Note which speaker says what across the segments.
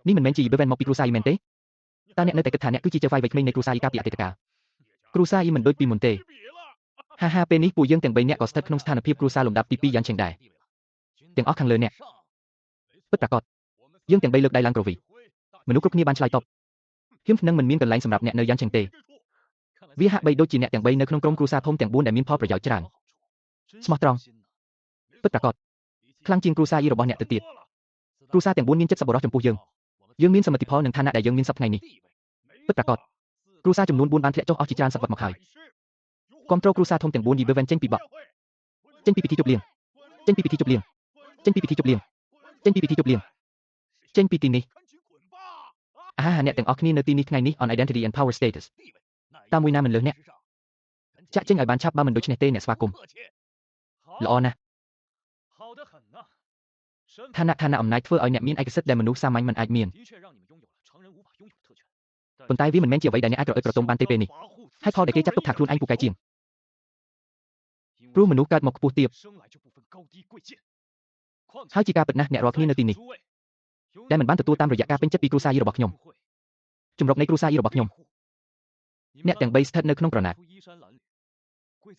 Speaker 1: នេះមិនមែនជា event មកពីគ្រូសាយមែនទេតើអ្នកនៅតែគិតថាអ្នកគឺជាចៅហ្វាយវ័យក្មេងនៃគ្រូសាយកាលពីអតីតកាលគ្រូសាយមិនដូចពីមុនទេហាពេលនេះពួកយើងទាំង3នាក់ក៏ស្ថិតក្នុងស្ថានភាពគ្រូសាលំដាប់ទី2យ៉ាងឆេងដែរទាំងអស់ខាងលើអ្នកពិតប្រាកដយើងទាំង3លើកដៃឡើងក្រវីមនុស្សគ្រប់គ្នាបានឆ្លើយតបខ្ញុំនឹងមិនមានកន្លែងសម្រាប់អ្នកនៅយ៉ាងឆេងទេវាហាក់បីដូចជាអ្នកទាំង3នៅក្នុងក្រុមគ្រូសាធំទាំង4ដែលមានផលប្រយោជន៍ច្រើនស្មោះត្រង់ពិតប្រាកដខ្លាំងជាងគ្រូសាយរបស់អ្នកទៅទៀតគ្រូសាទាំង4មានចិត្តសប្បុរសចំពោះយើងមានសមិទ្ធផលនិងឋានៈដែលយើងមានសប្តាហ៍ថ្ងៃនេះពិតប្រាកដគ្រូសាចំនួន4បានធ្លាក់ចុះអស់ជាច្រើនសប្តាហ៍មកហើយគ្រប់គ្រងគ្រូសាធំទាំង4 event ចេញពីបកចេញពីពិធីជប់លៀងចេញពីពិធីជប់លៀងចេញពីពិធីជប់លៀងចេញពីពិធីជប់លៀងចេញពីទីនេះអ្នកទាំងអស់គ្នានៅទីនេះថ្ងៃនេះ on identity and power status តាមមួយណាមិនលើសអ្នកចាក់ចេញឲ្យបានឆាប់បើមិនដូច្នេះទេអ្នកស្វាគមន៍ល្អណាស់ឋានៈអំណាចធ្វើឲ្យអ្នកមានឯកសិទ្ធិដែលមនុស្សសាមញ្ញមិនអាចមានប៉ុន្តែវាមិនមែនជាអ្វីដែលអ្នកអាចប្រអើប្រទង់បានទេពេលនេះហេតុផលដែលគេចាត់ទុកថាខ្លួនឯងពូកែជាងព្រោះមនុស្សកើតមកខ្ពស់ទាបហើយជាការពិតណាស់អ្នករាល់គ្នានៅទីនេះដែលមិនបានទទួលតាមរយៈការពេញចិត្តពីគ្រូសាយរបស់ខ្ញុំជំរកនៃគ្រូសាយរបស់ខ្ញុំអ្នកទាំង3ស្ថិតនៅក្នុងក្រណាត់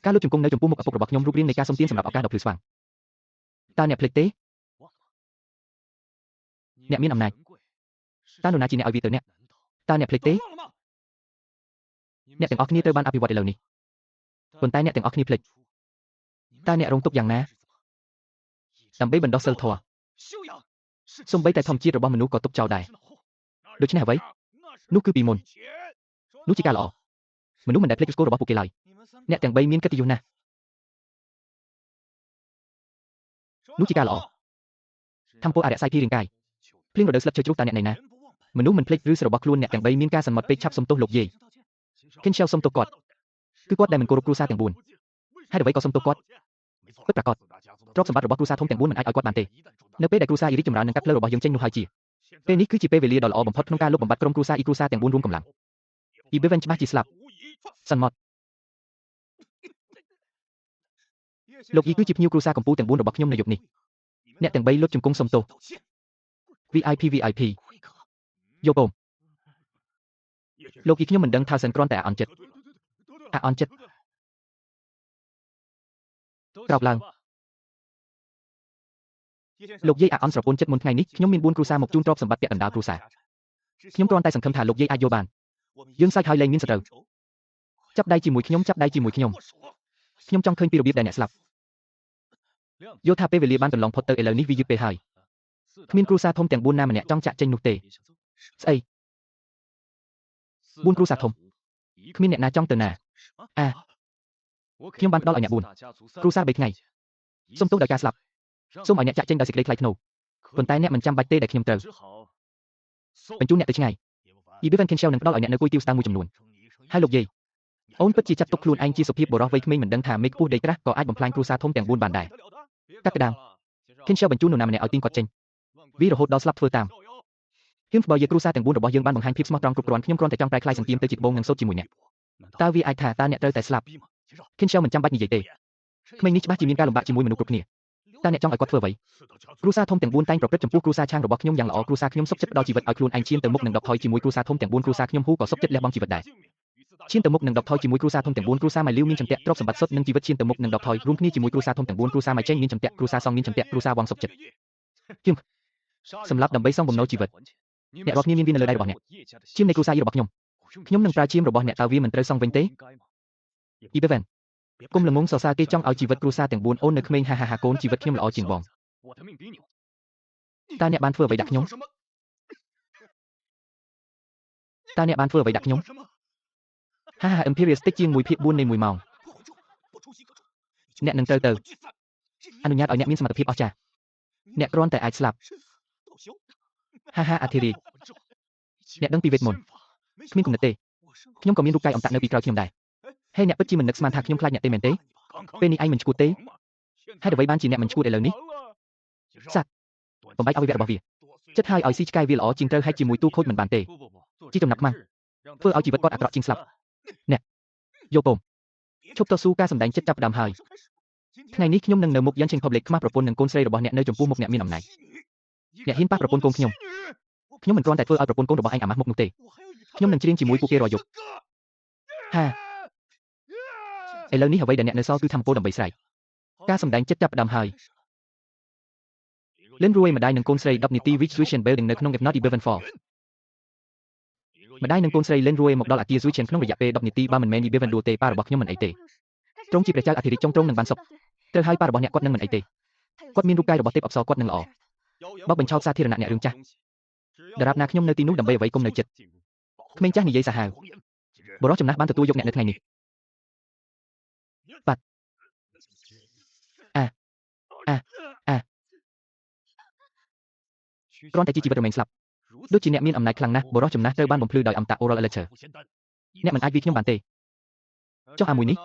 Speaker 1: ការលុបជង្គង់នៅចំពោះមុខឪពុករបស់ខ្ញុំរូបរាងនៃការសុំទានសម្រាប់ឱកាសដ៏ភ្លឺស្វាងតើអ្នកភ្លេចទេអ្នកមានអំណាចតើនរណាជាអ្នកឲ្យវាទៅអ្នកតើអ្នកភ្លេចទេអ្នកទាំងអស់គ្នាត្រូវបានអភិវឌ្ឍឥឡូវនេះប៉ុន្តែអ្នកទាំងអស់គ្នាភ្លេចតើអ្នករងទុក្ខយ៉ាងណាដើម្បីបណ្ដោះសិលធម៌សូម្បីតែធម្មជាតិរបស់មនុស្សក៏ទុកចោលដែរដូច្នេះអ្វីនោះគឺពីមុននោះជាការល្អមនុស្សមិនដែលភ្លេចឫសគល់របស់ពួកគេឡើយអ្នកទាំង3មានកិត្តិយសណាស់នោះជាការល្អធម្មពលអរិយស័យភីរាងកាយភ្លៀងរដូវស្លឹកឈើជ្រុះតើអ្នកណៃណាមនុស្សមិនភ្លេចឫសរបស់ខ្លួនអ្នកទាំង3មានការសន្មត់ពេកឆាប់សុំទោសលោកយាយKenshel សុំទោសគាត់គឺគាត់ដែលមិនគោរពគ្រួសារទាំង4ហើយអ្វីក៏សុំទោសគាត់ពិតប្រាកដទ្រព្យសម្បត្តិរបស់គ្រួសារធំទាំង4មិនអាចឲ្យគាត់បានទេនៅពេលដែលគ្រួសារអ៊ីរីចម្រើននឹងកាត់ផ្លូវរបស់យើងចេញនោះហើយជាពេលនេះគឺជាពេលវេលាដ៏ល្អបំផុតក្នុងការលុបបំបាត់ក្រុមគ្រួសារអ៊ីគ្រួសារទាំង4រួមកម្លាំងអ៊ីបេវិញច្បាស់ជាស្លាប់សន្មត់លោកអ៊ីគឺជាភ្ញៀវគ្រួសារកម្ពុជាទាំង4របស់ខ្ញុំនៅយប់នេះអ្នកទាំង3លុតជង្គង់សុំទោស VIP យកបងលោកអ៊ីខ្ញុំមិនដឹងថាសិនគ្រាន់តែអន់ចិត្តក្រោកឡើងលោកយាយអន់ស្រពន់ចិត្តមុនថ្ងៃនេះខ្ញុំមាន4គ្រួសារមកជូនទ្រព្យសម្បត្តិពាក់កណ្ដាលគ្រួសារខ្ញុំគ្រាន់តែសង្ឃឹមថាលោកយាយអាចយល់បានយើងសាច់ហើយលែងមានសត្រូវចាប់ដៃជាមួយខ្ញុំខ្ញុំចង់ឃើញពីរបៀបដែលអ្នកស្លាប់យល់ថាពេលវេលាបានកន្លងផុតទៅឥឡូវនេះវាយឺតពេកហើយគ្មានគ្រួសារធំទាំង4ណាម្នាក់ចង់ចាក់ចេញនោះទេស្អី4គ្រួសារធំគ្មានអ្នកណាចង់ទៅណាខ្ញុំបានផ្ដល់ឲ្យអ្នក4គ្រួសារ3ថ្ងៃសុំទោសដោយការស្លាប់សូមឲ្យអ្នកចាក់ចេញដោយសេចក្តីថ្លៃថ្នូរប៉ុន្តែអ្នកមិនចាំបាច់ទេដែលខ្ញុំត្រូវបញ្ជូនអ្នកទៅឆ្ងាយ Event Kenshel នឹងផ្ដល់ឲ្យអ្នកនៅគួយទាវស្តើងមួយចំនួនហើយលោកយាយអូនពិតជាចាត់ទុកខ្លួនឯងជាសុភាពបុរសវ័យក្មេងមិនដឹងថាមេឃខ្ពស់ដីក្រាស់ក៏អាចបំផ្លាញគ្រួសារធំទាំង4បានដែរកាត់ក្តាម Kenshel បញ្ជូននរណាម្នាក់ឲ្យទីងគាត់ចេញវារហូតដល់ស្លាប់ធ្វើតាមខ្ញុំបើយាគ្រួសារទាំង4របស់យើងបានបង្ហាញភាពស្មោះត្រង់គ្រប់គ្រាន់ខ្ញុំគ្រាន់តែចង់ប្រែក្លាយសង្គ្រាមទៅជាត្បូងនិងសូត្រជាមួយអ្នកតើវាអាចថាតើអ្នកត្រូវតែស្លាប់ Kenshel មិនចាំបាច់និយាយទេក្មេងនេះច្បាស់ជាមានការលំបាកជាមួយមនុស្សគ្រប់គ្នាតើអ្នកចង់ឲ្យគាត់ធ្វើអ្វីគ្រួសារធំទាំង4តែងប្រព្រឹត្តចំពោះគ្រួសារឆាងរបស់ខ្ញុំយ៉ាងល្អគ្រួសារខ្ញុំសុខចិត្តផ្ដល់ជីវិតឲ្យខ្លួនឯងឈានទៅមុខនឹងដកថយជាមួយគ្រួសារធំទាំង4គ្រួសារខ្ញុំហ៊ូក៏សុខចិត្តលះបង់ជីវិតដែរឈានទៅមុខនឹងដកថយជាមួយគ្រួសារធំទាំង4គ្រួសារម៉ៃលីវមានចន្ទៈទ្រព្យសម្បត្តិសុទ្ធនិងជីវិតឈានទៅមុខនឹងដកថយរួមគ្នាជាមួយគ្រួសារធំទាំង4គ្រួសារម៉ៃចេងមានចន្ទៈគ្រួសារសងមានចន្ទៈគ្រួសារវងសុខចិត្តខ្ញុំសម្រាប់ដើម្បីសងបំណុលជីវិតអ្នករាល់គ្នាមានវានៅលើដៃរបស់អ្នកឈាមនៃគ្រួសាររបស់ខ្ញុំនឹងប្រើឈាមរបស់អ្នកតើវាមិនត្រូវសងវិញទេ Event គុំល្ងងសរសើរគេចង់ឲ្យជីវិតគ្រួសារទាំង4អូននៅក្មេងហាកូនជីវិតខ្ញុំល្អជាងបងតើអ្នកបានធ្វើអ្វីដាក់ខ្ញុំImperial Stick ជាង 1/4 នៃ1ម៉ោងអ្នកនឹងត្រូវទៅអនុញ្ញាតឲ្យអ្នកមានសមត្ថភាពអស្ចារ្យអ្នកគ្រាន់តែអាចស្លាប់អាធីរីអ្នកដឹងពីវេទមន្តគ្មានគំនិតទេខ្ញុំក៏មានរូបកាយអមតៈនៅពីក្រោយខ្ញុំដែរហេអ្នកពិតជាមិននឹកស្មានថាខ្ញុំខ្លាចអ្នកទេមែនទេពេលនេះឯងមិនឈួតទេហើយអ្វីបានជាអ្នកមិនឈួតឥឡូវនេះសត្វបំបែកអវយវៈរបស់វាចិត្តហើយឲ្យស៊ីឆ្កែវាល្អជាងត្រូវហែកជាមួយទូខូចមិនបានទេជាចំណាប់ខ្មាំងធ្វើឲ្យជីវិតគាត់អាក្រក់ជាងស្លាប់អ្នកយកពំឈប់តស៊ូការសម្ដែងចិត្តចាប់ផ្ដើមហើយថ្ងៃនេះខ្ញុំនឹងនៅមុខយ៉ាងឆេង public ខ្មាស់ប្រពន្ធនិងកូនស្រីរបស់អ្នកនៅចំពោះមុខអ្នកមានអំណាចអ្នកហ៊ានប៉ះប្រពន្ធកូនខ្ញុំ ខ្ញុំមិនគ្រាន់តែធ្វើឲ្យប្រពន្ធកូនរបស់ឯងអាម៉ាស់មុខនោះទេខ្ញុំនឹងច្រៀងជាមួយពួកគេរាល់យប់ហាឥឡូវនេះអ្វីដែលអ្នកនៅសល់គឺធម្មពលដើម្បីស្រែកការសម្ដែងចិត្តចាប់ផ្ដើមហើយលិនរួយម្ដាយនិងកូនស្រី10នាទី Reach Switchen Building នៅក្នុង If Not Even Fall ម្ដាយនិងកូនស្រីលិនរួយមកដល់អគារ Switchen ក្នុងរយៈពេល10នាទីបើមិនមែន Even ដួលទេប៉ារបស់ខ្ញុំមិនអីទេទ្រង់ជាព្រះចៅអធិរាជចុងត្រង់នឹងបានសុខត្រូវហើយប៉ារបស់អ្នកគាត់នឹងមិនអីទេគាត់មានរូបកាយរបស់ទេពអប្សរគាត់នឹងល្អបោកបញ្ឆោតសាធារណៈអ្នករឿងចាស់ដរាបណាខ្ញុំនៅទីនោះដើម្បីអ្វីគុំនៅចិត្តក្មេងចាស់និយាយសាហាវបរិសុទ្ធចំណាស់បានទទួលយកអ្នកនៅថ្ងៃនេះប៉ាត់គ្រាន់តែជាជីវិតរមែងស្លាប់ដូចជាអ្នកមានអំណាចខ្លាំងណាស់បរិសុទ្ធចំណាស់ត្រូវបានបំភ្លឺដោយអមតា Oral Lecture អ្នកមិនអាចវាខ្ញុំបានទេចុះអាមួយនេះ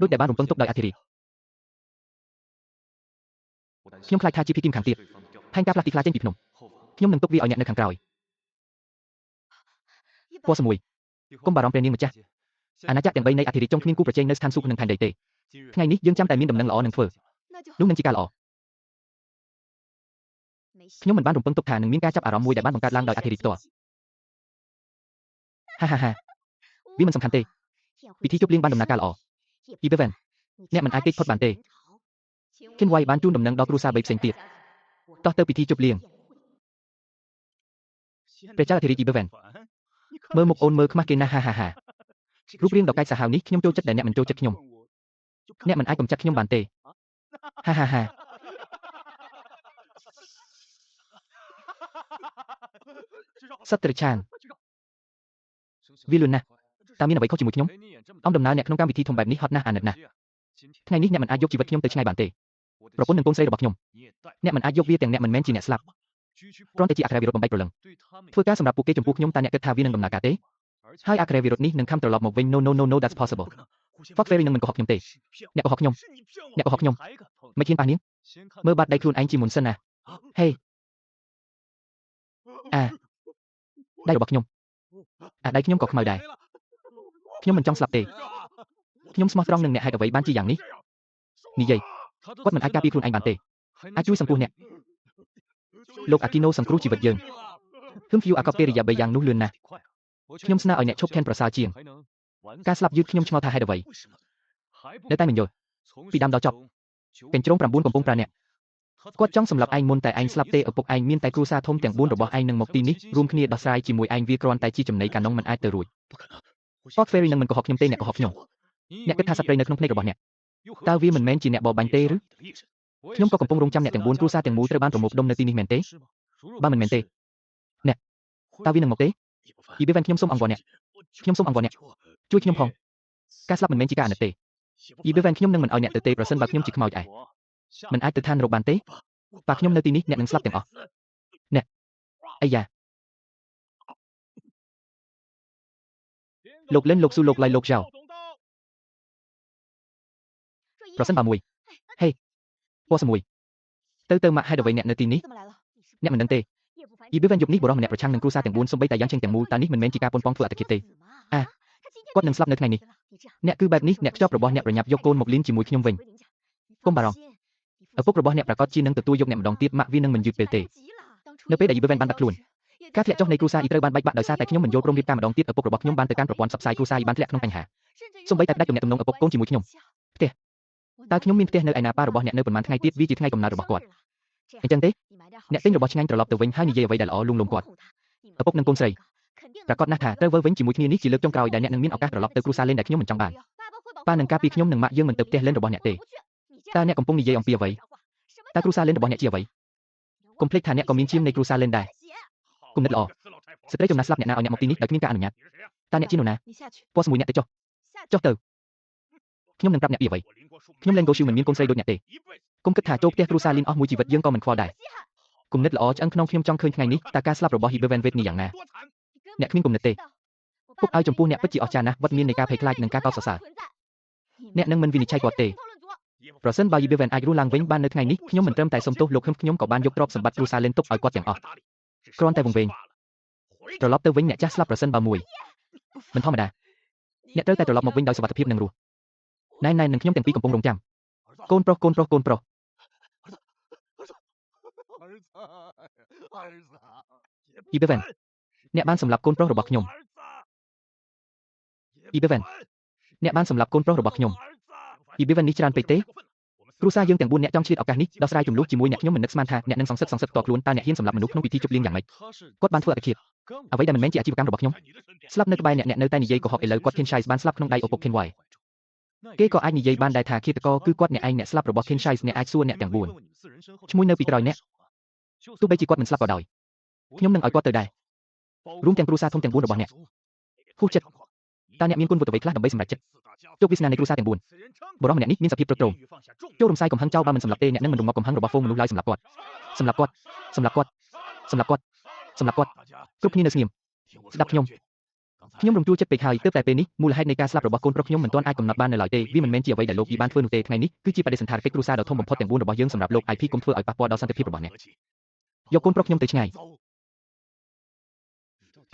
Speaker 1: ដូចដែលបានរំពឹងទុកដោយអធិរាជខ្ញុំខ្លាចថាជាភីគីមខាងទៀតផែនការផ្លាស់ទីខ្លាចេញពីភ្នំខ្ញុំនឹងទុកវាឲ្យអ្នកនៅខាងក្រោយពណ៌6កុំបារម្ភព្រះនាងម្ចាស់អាណាចក្រទាំង3នៃអធិរាជចុងគ្មានគូប្រជែងនៅស្ថានសុខនឹងផែនដីទេថ្ងៃនេះយើងចាំតែមានដំណឹងល្អនឹងធ្វើនោះនឹងជាការល្អខ្ញុំមិនបានរំពឹងទុកថានឹងមានការចាប់អារម្មណ៍មួយដែលបានបង្កើតឡើងដោយអធិរាជផ្ទាល់ហាវាមិនសំខាន់ទេពិធីជប់លៀងបានដំណើរការល្អពីបេវែនអ្នកមិនអាចគេចផុតបានទេគិនវ៉ៃបានជូនដំណឹងដល់គ្រួសារ3ផ្សេងទៀតតោះទៅពិធីជប់លៀងព្រះចៅអធិរាជបេវែនមើលមុខអូនមើលខ្មាស់គេណាស់ហារូបរាងដ៏កាចសាហាវនេះខ្ញុំចូលចិត្តដែលអ្នកមិនចូលចិត្តខ្ញុំអ្នកមិនអាចកំចាត់ខ្ញុំបានទេហាសត្វត្រឆានវាលឿនណាស់តើមានអ្វីខុសជាមួយខ្ញុំអំដំណើរអ្នកក្នុងកម្មវិធីធំបែបនេះហត់ណាស់អាណិតណាស់ថ្ងៃនេះអ្នកមិនអាចយកជីវិតខ្ញុំទៅឆ្ងាយបានទេប្រពន្ធនិងកូនស្រីរបស់ខ្ញុំអ្នកមិនអាចយកវាទាំងអ្នកមិនមែនជាអ្នកស្លាប់គ្រាន់តែជាអក្ខរាវិរុទ្ធបំបែកប្រលឹងធ្វើការសម្រាប់ពួកគេចំពោះខ្ញុំតើអ្នកគិតថាវានឹងដំណើរការទេហើយអក្ខរាវិរុទ្ធនេះនឹងខំត្រឡប់មកវិញ No that's possible Fox Fairy នឹងមិនកុហកខ្ញុំទេអ្នកកុហកខ្ញុំមិនហ៊ានប៉ះនាងមើលបាត់ដៃខ្លួនឯងជាមុនសិនណាហេដៃរបស់ខ្ញុំដៃខ្ញុំក៏ខ្មៅដែរខ្ញុំមិនចង់ស្លាប់ទេខ្ញុំស្មោះត្រង់នឹងអ្នកហេតុអ្វីបានជាយ៉ាងនេះនិយាយគាត់មិនអាចការពារខ្លួនឯងបានទេអាចជួយសង្គ្រោះអ្នកលោកអាគីណូសង្គ្រោះជីវិតយើងហ៊ឹមហ្វ្យូអាកបពេលរយៈ3យ៉ាងនោះលឿនណាស់ខ្ញុំស្នើឲ្យអ្នកឈប់ខែនប្រសើរជាងការស្លាប់យឺតខ្ញុំឆ្ងល់ថាហេតុអ្វីនៅតែមិនយល់ពីដើមដល់ចប់កញ្ជ្រោង9កំពុងប្រើអ្នកគាត់ចង់សម្លាប់ឯងមុនតែឯងស្លាប់ទេឪពុកឯងមានតែគ្រួសារធំទាំង4របស់ឯងនឹងមកទីនេះរួមគ្នាដោះស្រាយជាមួយឯងវាគ្រាន់តែជាចំណីកាណុងមិនអាចទៅរួច Fox Fairy នឹងមិនកុហកខ្ញុំទេអ្នកកុហកខ្ញុំអ្នកគិតថាសត្វព្រៃនៅក្នុងភ្នែករបស់អ្នកតើវាមិនមែនជាអ្នកបបាញ់ទេឬខ្ញុំក៏កំពុងរងចាំអ្នកទាំង4គ្រួសារទាំងមូលត្រូវបានប្រមូលផ្ដុំនៅទីនេះមែនទេបើមិនមែនទេអ្នកតើវានឹងមកទេពីបេវែនខ្ញុំសូមអង្វរអ្នកជួយខ្ញុំផងការស្លាប់មិនមែនជាការអាណិតទេពីបេវែនខ្ញុំនឹងមិនឲ្យអ្នកទៅទេប្រសិនបើខ្ញុំជាខ្មោចឯងមិនអាចទៅឋាននរកបានទេបើខ្ញុំនៅទីនេះអ្នកនឹងស្លាប់ទាំងអស់អ្នកអាយ៉ាលោកលិនលោកស៊ូលោកឡៃលោកចៅប្រសិនបើមួយហេពណ៌6ទៅម៉ាក់ហេតុអ្វីអ្នកនៅទីនេះអ្នកមិនដឹងទេយីបេវែនយប់នេះបរិសុទ្ធម្នាក់ប្រឆាំងនឹងគ្រួសារទាំង4សូម្បីតែយ៉ាងចេញទាំងមូលតើនេះមិនមែនជាការប៉ុនប៉ងធ្វើអត្តឃាតទេគាត់នឹងស្លាប់នៅថ្ងៃនេះអ្នកគឺបែបនេះអ្នកខ្ចប់របស់អ្នកប្រញាប់យកកូនមកលៀនជាមួយខ្ញុំវិញកុំបារម្ភឪពុករបស់អ្នកប្រកាសជានឹងទទួលយកអ្នកម្ដងទៀតម៉ាក់វានឹងមិនយឺតពេលទេនៅពេលដែលយីបេវែនបានបាត់ខ្លួនការធ្លាក់ចុះនៃគ្រួសារអ៊ីត្រូវបានបែកបាក់ដោយសារតែខ្ញុំមិនយល់ព្រមរៀបការម្ដងទៀតឪពុករបស់ខ្ញុំបានទៅកាន់ប្រព័ន្ធផ្សព្វផ្សាយគ្រួសារអ៊ីបានធ្លាក់ក្នុងបញ្ហាសូម្បីតែផ្ដាច់ទំនាក់ទំនងឪពុកកូនជាមួយខ្ញុំផ្ទះតើខ្ញុំមានផ្ទះនៅឯណាប៉ារបស់អ្នកនៅប៉ុន្មានថ្ងៃទៀតវាជាថ្ងៃកំណើតរបស់គាត់អញ្ចឹងទេអ្នកទិញរបស់ឆ្ងាញ់ត្រឡប់ទៅវិញហើយនិយាយអ្វីដែលល្អលួងលោមគាត់ឪពុកនិងកូនស្រីប្រកាសណាស់ថាត្រូវវិលវិញជាមួយគ្នានេះជាលើកចុងក្រោយដែលអ្នកនឹងមានឱកាសត្រឡប់ទៅគ្រួសារលេនដែលខ្ញុំមិនចង់បានប៉ានឹងការពារខ្ញុំនិងម៉ាក់យើងមិនទៅផ្ទះលេនរបស់អ្នកទេតើអ្នកកំពុងនិយាយអំពីអ្វីតើគ្រួសារលេនរបស់អ្នកជាអ្វីកុំភ្លេចថាអ្នកក៏មានឈាមនៃគ្រួសារលេនដែរគំនិតល្អស្ត្រីចំណាស់ស្លាប់អ្នកណាឲ្យអ្នកមកទីនេះដោយគ្មានការអនុញ្ញាតតើអ្នកជានរណាពណ៌1អ្នកទៅចុះទៅខ្ញុំនឹងប្រាប់អ្នកពីអ្វីខ្ញុំលេង Go Shield មិនមានកូនស្រីដូចអ្នកទេកុំគិតថាចូលផ្ទះគ្រួសារលីនអស់មួយជីវិតយើងក៏មិនខ្វល់ដែរគំនិតល្អឆ្អឹងខ្នងខ្ញុំចង់ឃើញថ្ងៃនេះតើការស្លាប់របស់ Hibeven Wade នេះយ៉ាងណាអ្នកគ្មានគំនិតទេពុកឲ្យចំពោះអ្នកពិតជាអស្ចារ្យណាស់វត្តមាននៃការភ័យខ្លាចនិងការកោតសរសើរអ្នកនឹងមិនវិនិច្ឆ័យគាត់ទេប្រសិនបើ Hibeven អាចរស់ឡើងវិញបាននៅថ្ងៃនេះខ្ញុំមិនត្រឹមតែសុំទោសលោកខ្ញុំក៏បានយកទ្រព្យសម្បត្តិគ្រួសារលេនទុកឲ្យគាត់ទាំងអស់គ្រាន់តែវង្វេងត្រឡប់ទៅវិញអ្នកចាស់ស្លាប់ប្រសិនបើមួយមិនធម្មតាអ្នកត្រូវតែត្រឡប់មកវិញដោយសុវត្ថិភាពនិងរស់ណែននឹងខ្ញុំទាំងពីរកំពុងរងចាំ កូនប្រុសកូនប្រុសកូនប្រុស Ibevan អ្នកបានសម្លាប់កូនប្រុសរបស់ខ្ញុំ Ibevan អ្នកបានសម្លាប់កូនប្រុសរបស់ខ្ញុំ Ibevan នេះច្រើនពេកទេគ្រួសារយើងទាំង4អ្នកចង់ឆ្លៀតឱកាសនេះដោះស្រាយចំនួនជាមួយអ្នកខ្ញុំមិននឹកស្មានថាអ្នកនឹងសងសឹកផ្ទាល់ខ្លួនតើអ្នកហ៊ានសម្លាប់មនុស្សក្នុងពិធីជប់លៀងយ៉ាងម៉េចគាត់បានធ្វើអត្តឃាតអ្វីដែលមិនមែនជាអាជីវកម្មរបស់ខ្ញុំស្លាប់នៅក្បែរអ្នកនៅតែនិយាយកុហកឥឡូវគាត់ Kinshais បានស្លាប់ក្នុងដៃឪពុក Kinwai គេក៏អាចនិយាយបានដែរថាឃាតករគឺគាត់អ្នកឯងអ្នកស្លាប់របស់ Kinshais អ្នកអាចសួរអ្នកទាំង4ឈ្មោះនៅពីក្រោយអ្នកទោះបីជាគាត់មិនស្លាប់ក៏ដោយខ្ញុំនឹងឲ្យគាត់ទៅដែររួមទាំងគ្រួសារធំទាំង4របស់អ្នកហួសចិត្តតើអ្នកមានគុណវុឌ្ឍអ្វីខ្លះដើម្បីសម្រេចចិត្តជោគវាសនានៃគ្រួសារទាំង4បរិសម្នាក់នេះមានសភាពព្រឹកទ្រង់ចូលរំសាយកំហឹងចោលបើមិនសម្លាប់ទេអ្នកនឹងមិនរំងាប់កំហឹងរបស់ហ្វូងមនុស្សឡើយសម្លាប់គាត់សម្លាប់គាត់សម្លាប់គាត់សម្លាប់គាត់សម្លាប់គាត់គ្រប់គ្នានៅស្ងៀមស្ដាប់ខ្ញុំរំជួលចិត្តពេកហើយទើបតែពេលនេះមូលហេតុនៃការស្លាប់របស់កូនប្រុសខ្ញុំមិនទាន់អាចកំណត់បាននៅឡើយទេវាមិនមែនជាអ្វីដែលលោកយីបានធ្វើនោះទេថ្ងៃនេះគឺជាបដិសណ្ឋារកិច្ចគ្រួសារដ៏ធំបំផុតទាំង4របស់យើងសម្រាប់លោក IP កុំធ្វើឲ្យប៉ះពាល់ដល់សន្តិភាពរបស់អ្នកយកកូនប្រុសខ្ញុំទៅឆ្ងាយ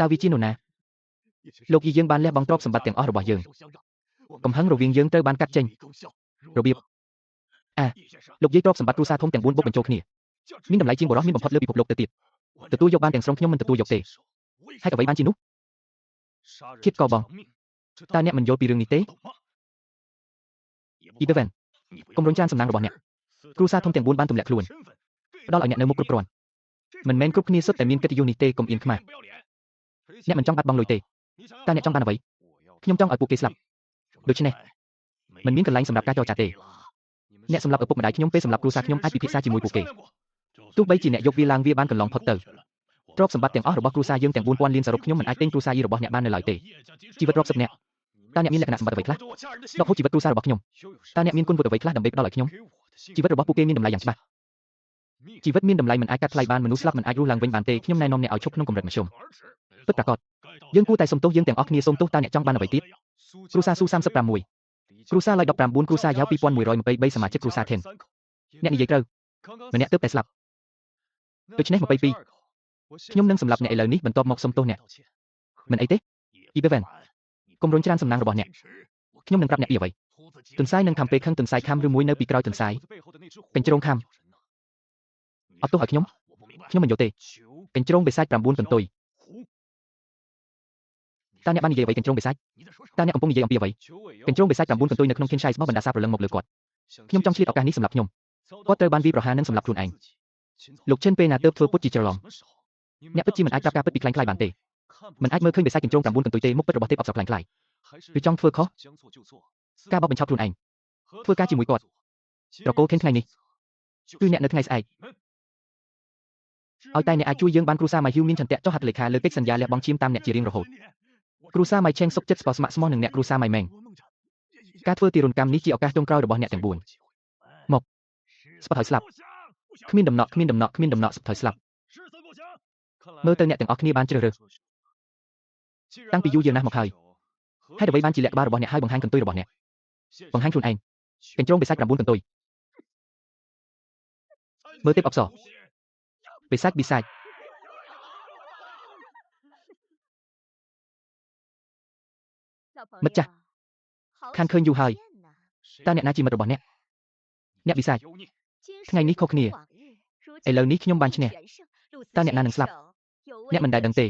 Speaker 1: តើវាជានរណាលោកយីយើងបានលះបង់ទ្រព្យសម្បត្តិទាំងអស់របស់យើងកំហឹងរវាងយើងត្រូវបានកាត់ចេញរបៀបលោកយាយទ្រព្យសម្បត្តិគ្រួសារធំទាំង4បុកបញ្ចូលគ្នាមានតម្លៃជាងបរិសុទ្ធមានបំផុតលើពិភពលោកទៅទៀតទទួលយកបានទាំងស្រុងខ្ញុំមិនទទួលយកទេហេតុអ្វីបានជានោះគិតក៏បងតើអ្នកមិនយល់ពីរឿងនេះទេ Ibevan កុំរំចានសំណាងរបស់អ្នកគ្រួសារធំទាំង4បានទម្លាក់ខ្លួនផ្ដល់ឲ្យអ្នកនៅមុខគ្រប់គ្រាន់មិនមែនគ្រប់គ្នាសុទ្ធតែមានកិត្តិយសនេះទេកុំអៀនខ្មាស់អ្នកមិនចង់បាត់បង់លុយទេតើអ្នកចង់បានអ្វីខ្ញុំចង់ឲ្យពួកគេស្លាប់ដូច្នេះមិនមានកន្លែងសម្រាប់ការចរចាទេអ្នកសម្រាប់ឪពុកម្ដាយខ្ញុំពេលសម្រាប់គ្រួសារខ្ញុំអាចពិភាក្សាជាមួយពួកគេទោះបីជាអ្នកយកវាឡើងវាបានកន្លងផុតទៅទ្រព្យសម្បត្តិទាំងអស់របស់គ្រួសារយើងទាំង4000លានសរុបខ្ញុំមិនអាចទិញគ្រួសារយីរបស់អ្នកបាននៅឡើយទេជីវិតរាប់សិបនាក់តើអ្នកមានលក្ខណៈសម្បត្តិអ្វីខ្លះដកហូតជីវិតគ្រួសាររបស់ខ្ញុំតើអ្នកមានគុណវុឌ្ឍអ្វីខ្លះដើម្បីផ្ដល់ឲ្យខ្ញុំជីវិតរបស់ពួកគេមានតម្លៃយ៉ាងច្បាស់ជីវិតមានតម្លៃមិនអាចកាត់ថ្លៃបានមនុស្សស្លាប់មិនអាចរស់ឡើងវិញបានទេខ្ញុំណែនាំអ្នកឲ្យឈប់ក្នុងកម្រិតមធ្យមពិតប្រាកដយើងគួរតែសុំទោសយើងទាំងអស់គ្នាសុំទោសតើអ្នកចង់បានអ្វីទៀតគ្រួសារស៊ូ36គ្រួសារឡយ19គ្រួសារយ៉ាវ2123សមាជិកគ្រួសារ10អ្នកនិយាយត្រូវម្នាក់ទើបតែស្លាប់ដូច្នេះ22ខ្ញុំនឹងសម្លាប់អ្នកឥឡូវនេះបន្ទាប់មកសុំទោសអ្នកមិនអីទេ Ibevan កុំរញច្រានសំណាងរបស់អ្នកខ្ញុំនឹងប្រាប់អ្នកពីអ្វីទន្សាយនឹងខំពេកខឹងទន្សាយខំឬមួយនៅពីក្រោយទន្សាយកញ្ជ្រោងខំអត់ទោសឲ្យខ្ញុំមិនយល់ទេកញ្ជ្រោងបិសាច9កន្ទុយតើអ្នកបាននិយាយអ្វីកញ្ជ្រោងបិសាចតើអ្នកកំពុងនិយាយអំពីអ្វីកញ្ជ្រោងបិសាច9កន្ទុយនៅក្នុង Kinshais បោះបណ្ដាសាប្រលឹងមកលើគាត់ខ្ញុំចង់ឆ្លៀតឱកាសនេះសម្រាប់ខ្ញុំគាត់ត្រូវបានវាយប្រហារនិងសម្លាប់ខ្លួនឯងលោកឈិនពេលណាទើបធ្វើពុតជាច្រឡំអ្នកពិតជាមិនអាចប្រាប់ការពិតពីខ្លាំងខ្លាយបានទេមិនអាចមើលឃើញបិសាចកញ្ជ្រោង9កន្ទុយទេមុខពិតរបស់ទេពអប្សរខ្លាំងខ្លាយឬចង់ធ្វើខុសការបោកបញ្ឆោតខ្លួនឯងធ្វើការជាមួយគាត់ត្រកូលខេនថ្ងៃនេះគឺអ្នកនៅថ្ងៃស្អែកឲ្យតែអ្នកអាចជួយយើងបានគ្រួសារម៉ៃហ៊ូមានឆន្ទៈចុះហត្ថលេខាលើកិច្ចសន្យាលះបង់ឈាមតាមអ្នកជារៀងរហូតគ្រួសារម៉ៃឆេងសុកចិត្តស្ពស្មាក់ស្មោះនឹងអ្នកគ្រួសារម៉ៃម៉េងការធ្វើទារុណកម្មនេះជាឱកាសចុងក្រោយរបស់អ្នកទាំង4មកស្ពត់ហើយស្លាប់គ្មានដំណក់ស្ពត់ហើយស្លាប់មើលទៅអ្នកទាំងអស់គ្នាបានជ្រើសរើសតាំងពីយូរយារណាស់មកហើយហេតុអ្វីបានជាលាក់ក្បាលរបស់អ្នកហើយបង្ហាញកន្ទុយរបស់អ្នកបង្ហាញខ្លួនឯងកញ្ជ្រោងបិសាច9កន្ទុយមើលទេពអប្សរបិសាចមិត្តចាស់ខានឃើញយូរហើយតើអ្នកណាជាមិត្តរបស់អ្នកបិសាចថ្ងៃនេះខុសគ្នាឥឡូវនេះខ្ញុំបានឈ្នះតើអ្នកណានឹងស្លាប់អ្នកមិនដែលដឹងទេ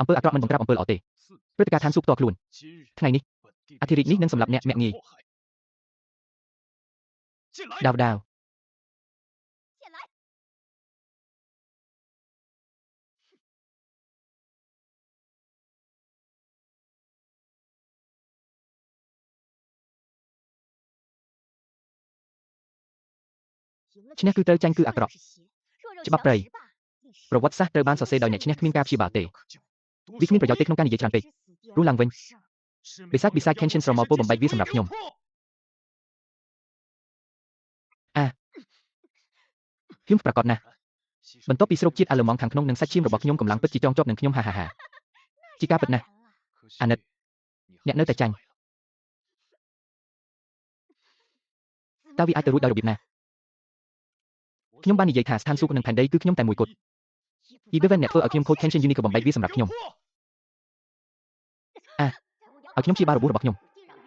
Speaker 1: អំពើអាក្រក់មិនបង្ក្រាបអំពើល្អទេព្រឹត្តិការណ៍ឋានសួគ៌ផ្ទាល់ខ្លួនថ្ងៃនេះអធិរាជនេះនឹងសម្លាប់អ្នកមាក់ងាយដាវឈ្នះគឺត្រូវចាញ់គឺអាក្រក់ច្បាប់ព្រៃប្រវត្តិសាស្ត្រត្រូវបានសរសេរដោយអ្នកឈ្នះគ្មានការព្យាបាលទេវាគ្មានប្រយោជន៍ទេក្នុងការនិយាយច្រើនពេករស់ឡើងវិញបិសាច Kenshin ស្រមោលពោបំបែកវាសម្រាប់ខ្ញុំខ្ញុំប្រកាសណាស់បន្ទាប់ពីស្រូបជាតិអាឡឺម៉ង់ខាងក្នុងនិងសាច់ឈាមរបស់ខ្ញុំកម្លាំងពិតជាចងជាប់នឹងខ្ញុំហាជាការពិតណាស់អាណិតអ្នកនៅតែចាញ់តើវាអាចទៅរួចដោយរបៀបណាខ្ញុំបាននិយាយថាស្ថានសួគ៌និងផែនដីគឺខ្ញុំតែមួយគត់ Ibevan អ្នកធ្វើឲ្យខ្ញុំខូច Kenshin Unique បំបែកវាសម្រាប់ខ្ញុំឲ្យខ្ញុំព្យាបាលរបួសរបស់ខ្ញុំ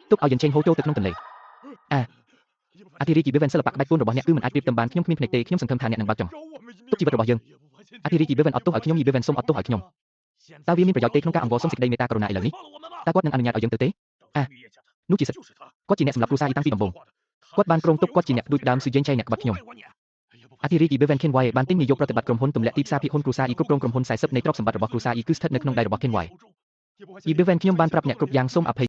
Speaker 1: ទុកឲ្យយិនឆេងហូរចូលទៅក្នុងទន្លេ អធិរាជជីវវិនសិល្បៈក្បាច់គុនរបស់អ្នកគឺមិនអាចប្រៀបផ្ទឹមបានខ្ញុំគ្មានភ្នែកទេខ្ញុំសង្ឃឹមថាអ្នកនឹងបើកចំទុកជីវិតរបស់យើងអធិរាជជីវវិនអត់ទោសឲ្យខ្ញុំយីវិវិនសូមអត់ទោសឲ្យខ្ញុំតើវាមានប្រយោជន៍ទេក្នុងការអង្វរសុំសេចក្តីមេត្តាករុណាឥឡូវនេះតើគាត់នឹងអនុញ្ញាតឲ្យយើងទៅទេនោះជាសិទ្ធិគាត់ជាអ្នកសម្រាប់គ្រួសារយីតាំងពីដំបូងគាត់បានគ្រោងទុកគាត់ជាអ្នកដូចដើមស៊ឺយ៉េងឆៃអ្នកក្បត់ខ្ញុំអធិរាជជីវវិនខេនវ៉ៃបានទិញនាយកប្រតិបត្តិក្រុមហ៊ុនទម្លាក់ទីផ្សារភាគហ៊ុនគ្រួសារយីគ្រប់គ្រងក្រុមហ៊ុន40នៃទ្រព្យសម្បត្តិរបស់គ្រួសារយីគឺស្ថិតនៅក្នុងដៃរបស់ខេនវ៉ៃយីវិវិនខ្ញុំបានប្រាប់អ្នកគ្រប់យ៉ាងសូមអភ័យ